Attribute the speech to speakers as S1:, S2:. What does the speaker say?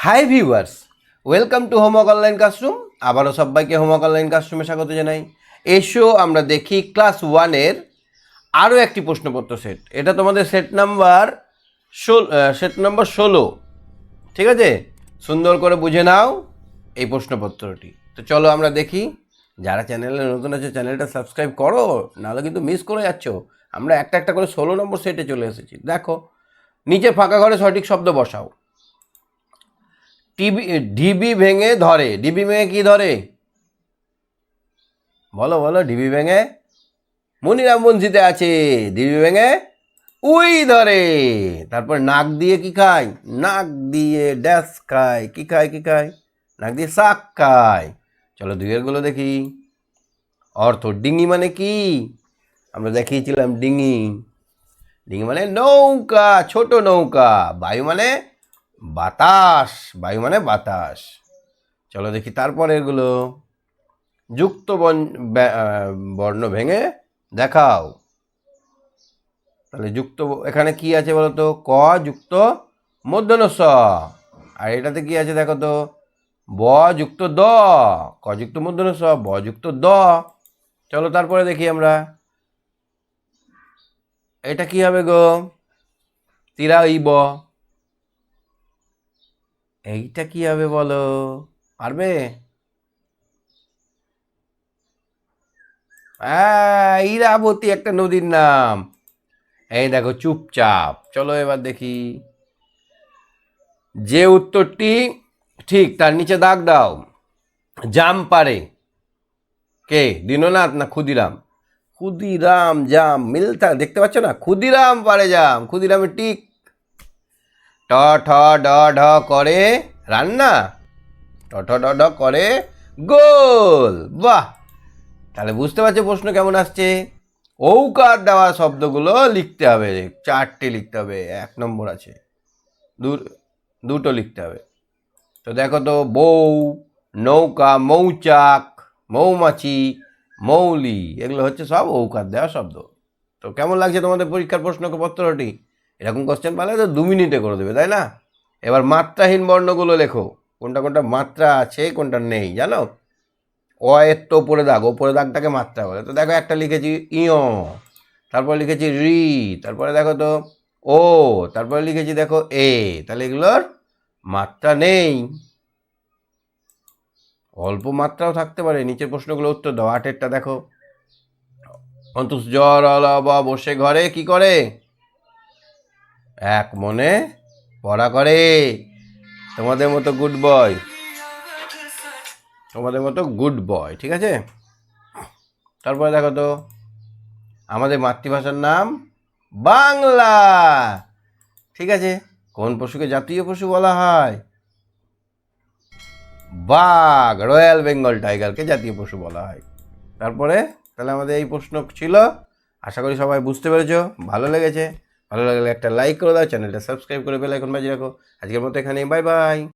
S1: Hi viewers, welcome to homework online classroom. আবারও সবাইকে homework online ক্লাসরুমে স্বাগত জানাই। এসো আমরা দেখি ক্লাস 1-এর আরও একটি প্রশ্নপত্র সেট। এটা তোমাদের সেট নাম্বার 16। ঠিক আছে, সুন্দর করে বুঝে নাও এই প্রশ্নপত্রটি। তো চলো আমরা দেখি। যারা চ্যানেলে নতুন আছে চ্যানেলটা সাবস্ক্রাইব করো, নাহলে কিন্তু মিস করে যাচ্ছ। আমরা একটা একটা করে 16 নম্বর সেটে চলে এসেছি। দেখো, নিচে ফাঁকা ঘরে সঠিক শব্দ বসাও। ঢিবি ভেঙে ধরে। ঢিবি ভেঙে কি ধরে? বলো বলো, ঢিবি ভেঙে মনিরাম বঞ্চিতে আছে। ঢিবি ভেঙে উই ধরে। তারপর নাক দিয়ে কি খায়? নাক দিয়ে ড্যাশ খায়। কি খায়? কি খায়? নাক দিয়ে শাক খায়। চলো দুইয়েরগুলো দেখি। অর্থ ডিঙি মানে কি? আমরা দেখিয়েছিলাম ডিঙি। ডিঙি মানে নৌকা, ছোট নৌকা। বায়ু মানে বাতাস। বায়ু মানে বাতাস। চলো দেখি তারপরে এগুলো। যুক্ত বর্ণ ভেঙে দেখাও। তাহলে যুক্ত এখানে কি আছে বলো তো? ক যুক্ত মূর্ধন্য স। আর এটাতে কি আছে দেখো তো? ব যুক্ত দ। ক যুক্ত মূর্ধন্য স, ব যুক্ত দ। চলো তারপরে দেখি আমরা। এটা কি হবে গো? তিরা ব। এইটা কি হবে বলো? পারবে? ইরাবতী একটা নদীর নাম। এই দেখো চুপচাপ। চলো এবার দেখি। যে উত্তরটি ঠিক তার নিচে দাগ দাও। জাম পারে কে? দীননাথ না ক্ষুদিরাম? ক্ষুদিরাম জাম মিলতা দেখতে পাচ্ছ না? ক্ষুদিরাম পারে জাম। ক্ষুদিরামের টিক। ট ঠ ড ঢ করে রান্না। ট ঠ ড ঢ করে গোল। বাহ! তাহলে বুঝতে পারছো প্রশ্ন কেমন আসছে? ঔকার দেওয়া শব্দগুলো লিখতে হবে। 4টে লিখতে হবে। 1 নম্বর আছে, দুটো লিখতে হবে। তো দেখো তো, বউ, নৌকা, মৌচাক, মৌমাছি, মৌলি, এগুলো হচ্ছে সব ঔকার দেওয়া শব্দ। তো কেমন লাগছে তোমাদের পরীক্ষার প্রশ্নপত্রটি? এরকম কোশ্চেন পালে তো 2 মিনিটে করে দেবে, তাই না? এবার মাত্রাহীন বর্ণগুলো লেখো। কোনটা কোনটা মাত্রা আছে, কোনটা নেই জানো? অ এর তো ওপরে দাগ, ওপরে দাগটাকে মাত্রা বলে। তো দেখো, একটা লিখেছি ইয়, তারপরে লিখেছি রি, তারপরে দেখো তো ও, তারপরে লিখেছি দেখো এ। তাহলে এগুলোর মাত্রা নেই। অল্প মাত্রাও থাকতে পারে। নিচের প্রশ্নগুলো উত্তর দাও। 8-এরটা দেখো। অন্তুস জ্বর অলবা বসে ঘরে কি করে? এক মনে পড়া করে। তোমাদের মতো গুড বয়, তোমাদের মতো গুড বয়। ঠিক আছে, তারপরে দেখো তো, আমাদের মাতৃভাষার নাম বাংলা। ঠিক আছে, কোন পশুকে জাতীয় পশু বলা হয়? বাঘ, রয়্যাল বেঙ্গল টাইগারকে জাতীয় পশু বলা হয়। তারপরে তাহলে আমাদের এই প্রশ্ন ছিল। আশা করি সবাই বুঝতে পেরেছো। ভালো লেগেছে? ভালো লাগলে একটা লাইক করে দাও, চ্যানেলটা সাবস্ক্রাইব করে বেল আইকন বাজিয়ে রাখো। আজকের মতো এখানেই, বাই বাই।